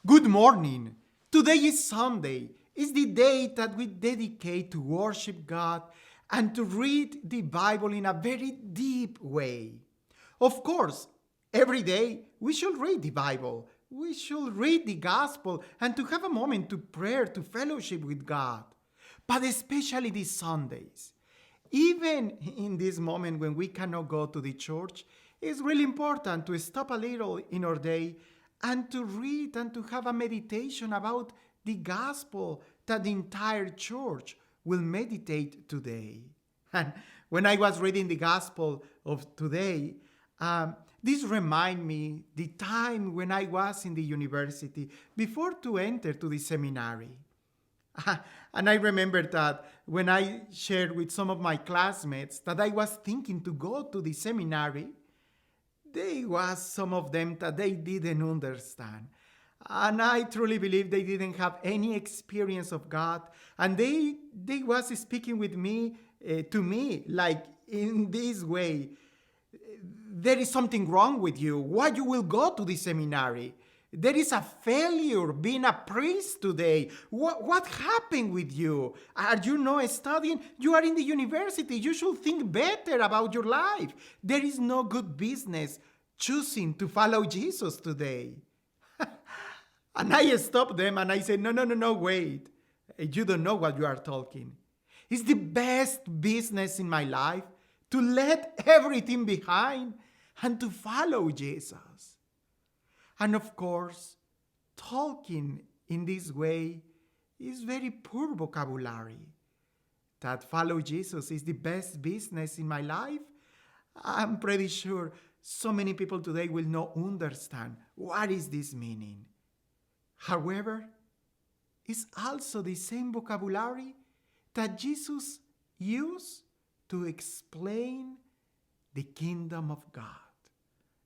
Good morning. Today is Sunday. It's the day that we dedicate to worship God and to read the Bible in a very deep way. Of course, every day we should read the Bible. We should read the gospel and to have a moment to prayer, to fellowship with God. But especially these Sundays. Even in this moment when we cannot go to the church, it's really important to stop a little in our day and to read and to have a meditation about the gospel that the entire church will meditate today. And when I was reading the gospel of today, this remind me the time when I was in the university before to enter to the seminary. And I remember that when I shared with some of my classmates that I was thinking to go to the seminary, there was some of them that they didn't understand. And I truly believe they didn't have any experience of God. And they was speaking with me, to me, like in this way. There is something wrong with you. Why you will go to the seminary? There is a failure being a priest today. What happened with you? Are you not studying? You are in the university. You should think better about your life. There is no good business choosing to follow Jesus today. And I stopped them and I said, no, wait. You don't know what you are talking. It's the best business in my life to let everything behind and to follow Jesus. And of course, talking in this way is very poor vocabulary. That follow Jesus is the best business in my life. I'm pretty sure so many people today will not understand what is this meaning. However, it's also the same vocabulary that Jesus used to explain the kingdom of God,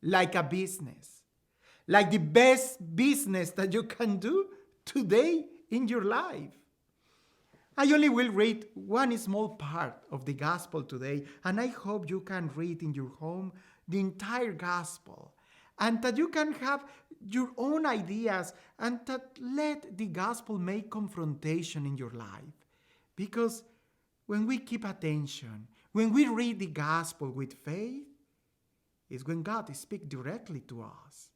like a business. Like the best business that you can do today in your life. I only will read one small part of the gospel today, and I hope you can read in your home the entire gospel, and that you can have your own ideas, and that let the gospel make confrontation in your life. Because when we keep attention, when we read the gospel with faith, is when God speaks directly to us.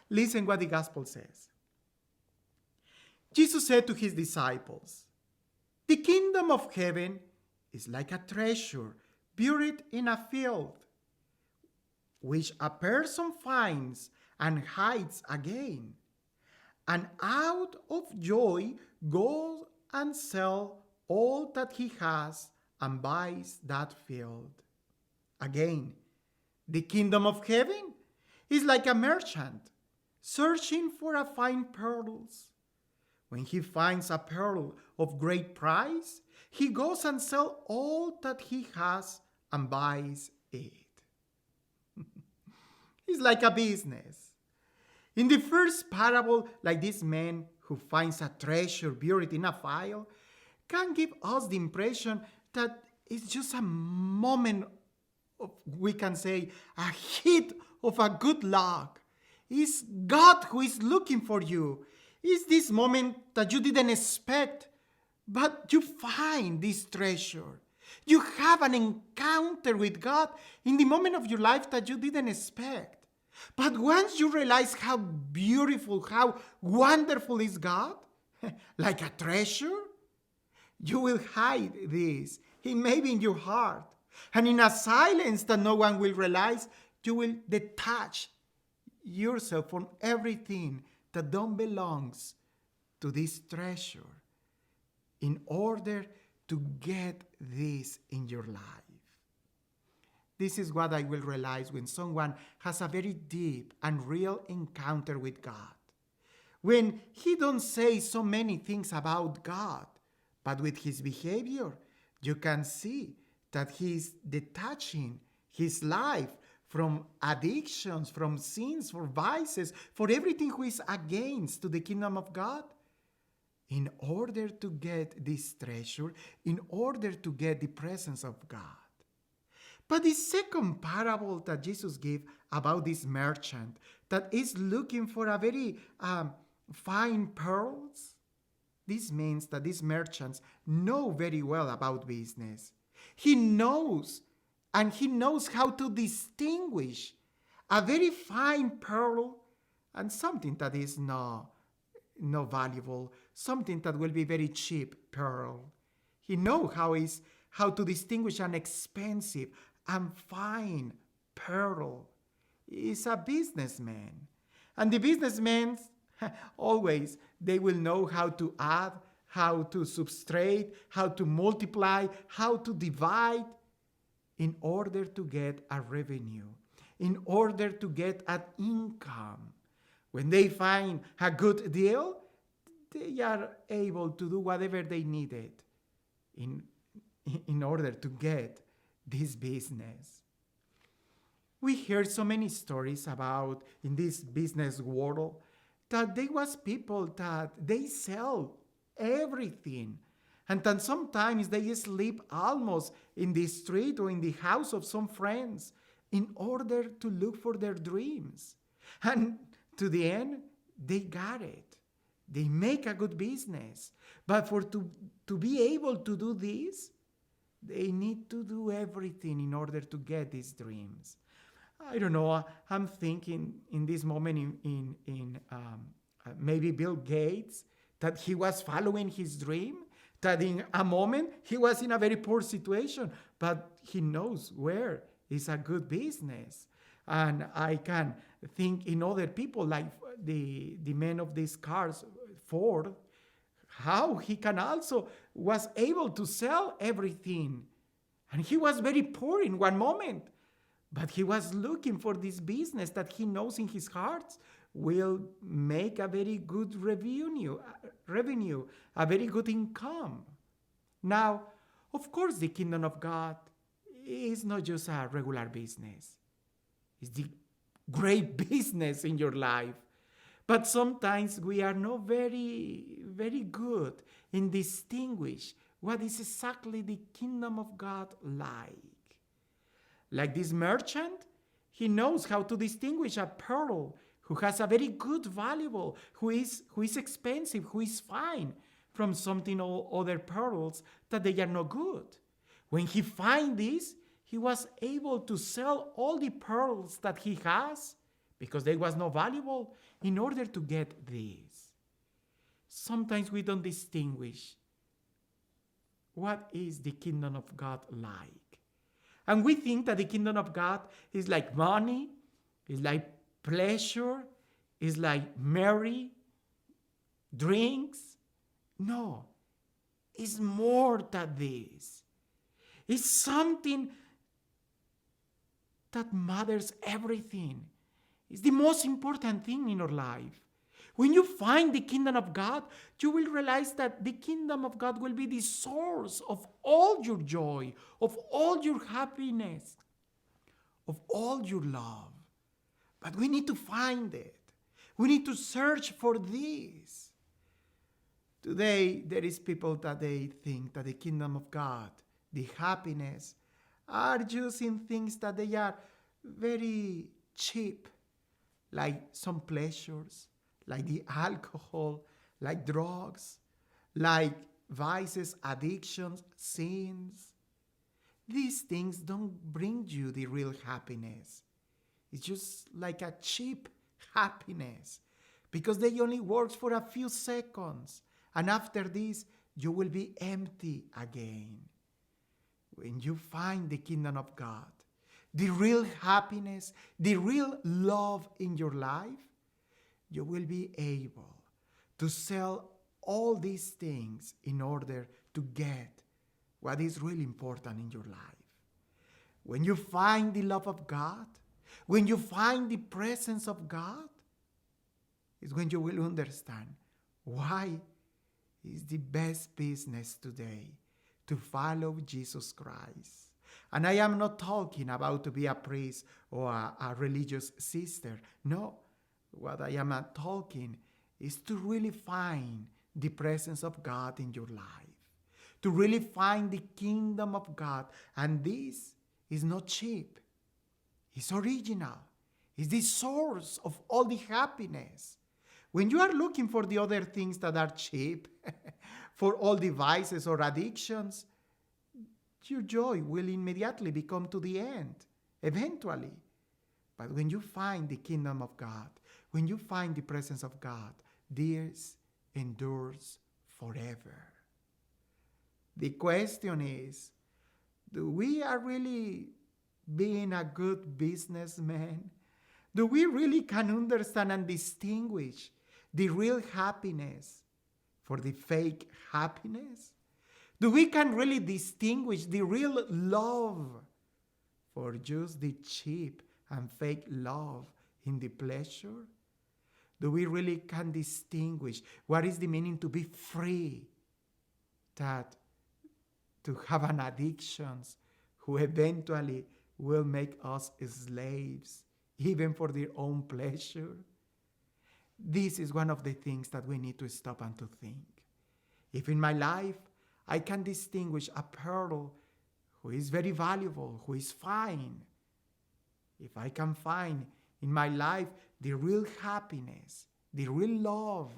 Listen what the gospel says. Jesus said to his disciples, "The kingdom of heaven is like a treasure buried in a field, which a person finds and hides again, and out of joy goes and sells all that he has and buys that field." Again, the kingdom of heaven is like a merchant searching for a fine pearls. When he finds a pearl of great price, he goes and sells all that he has and buys it. It's like a business. In the first parable, like this man who finds a treasure buried in a file, can give us the impression that it's just a moment of, we can say, a hit of a good luck. It's God who is looking for you. It's this moment that you didn't expect, but you find this treasure. You have an encounter with God in the moment of your life that you didn't expect. But once you realize how beautiful, how wonderful is God, like a treasure, you will hide this, maybe in your heart. And in a silence that no one will realize, you will detach yourself from everything that don't belongs to this treasure in order to get this in your life. This is what I will realize when someone has a very deep and real encounter with God. When he don't say so many things about God, but with his behavior, you can see that he's detaching his life from addictions, from sins, for vices, for everything who is against to the kingdom of God, in order to get this treasure, in order to get the presence of God. But the second parable that Jesus gave about this merchant that is looking for a very fine pearls? This means that these merchants know very well about business. He knows, and he knows how to distinguish a very fine pearl and something that is not valuable, something that will be very cheap pearl. He knows how to distinguish an expensive and fine pearl. He's a businessman. And the businessmen always they will know how to add, how to subtract, how to multiply, how to divide in order to get a revenue, in order to get an income. When they find a good deal, they are able to do whatever they needed in, in order to get this business. We hear so many stories about in this business world that there was people that they sell everything, and then sometimes they sleep almost in the street or in the house of some friends in order to look for their dreams. And to the end, they got it. They make a good business. But to be able to do this, they need to do everything in order to get these dreams. I don't know. I'm thinking in this moment in maybe Bill Gates, that he was following his dream, that in a moment he was in a very poor situation, but he knows where is a good business. And I can think in other people like the man of these cars, Ford, how he can also was able to sell everything. And he was very poor in one moment, but he was looking for this business that he knows in his heart will make a very good revenue, a very good income. Now, of course, the kingdom of God is not just a regular business. It's the great business in your life. But sometimes we are not very good in distinguish what is exactly the kingdom of God like. Like this merchant, he knows how to distinguish a pearl who has a very good valuable, who is expensive, who is fine, from something or other pearls that they are not good. When he find this, he was able to sell all the pearls that he has because they was not valuable in order to get this. Sometimes we don't distinguish what is the kingdom of God like. And we think that the kingdom of God is like money, is like pleasure, is like merry, drinks. No, it's more than this. It's something that matters everything. It's the most important thing in our life. When you find the kingdom of God, you will realize that the kingdom of God will be the source of all your joy, of all your happiness, of all your love. But we need to find it. We need to search for this. Today, there is people that they think that the kingdom of God, the happiness, are just in things that they are very cheap, like some pleasures, like the alcohol, like drugs, like vices, addictions, sins. These things don't bring you the real happiness. It's just like a cheap happiness because they only work for a few seconds. And after this, you will be empty again. When you find the kingdom of God, the real happiness, the real love in your life, you will be able to sell all these things in order to get what is really important in your life. When you find the love of God, when you find the presence of God, is when you will understand why is the best business today to follow Jesus Christ. And I am not talking about to be a priest or a religious sister. No, what I am talking is to really find the presence of God in your life, to really find the kingdom of God. And this is not cheap. It's original. It's the source of all the happiness. When you are looking for the other things that are cheap, for all devices or addictions, your joy will immediately become to the end, eventually. But when you find the kingdom of God, when you find the presence of God, this endures forever. The question is, do we are really being a good businessman? Do we really can understand and distinguish the real happiness for the fake happiness? Do we can really distinguish the real love for just the cheap and fake love in the pleasure? Do we really can distinguish what is the meaning to be free, that to have an addictions who eventually will make us slaves, even for their own pleasure? This is one of the things that we need to stop and to think. If in my life I can distinguish a pearl who is very valuable, who is fine, if I can find in my life the real happiness, the real love,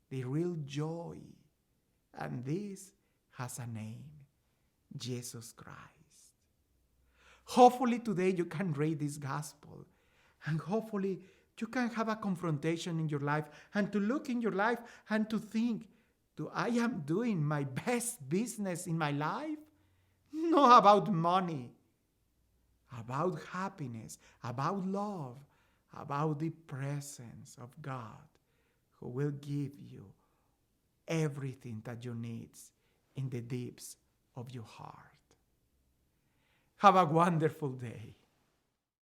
the real joy, and this has a name, Jesus Christ. Hopefully today you can read this gospel, and hopefully you can have a confrontation in your life and to look in your life and to think, do I am doing my best business in my life? Not about money, about happiness, about love, about the presence of God who will give you everything that you need in the deeps of your heart. Have a wonderful day.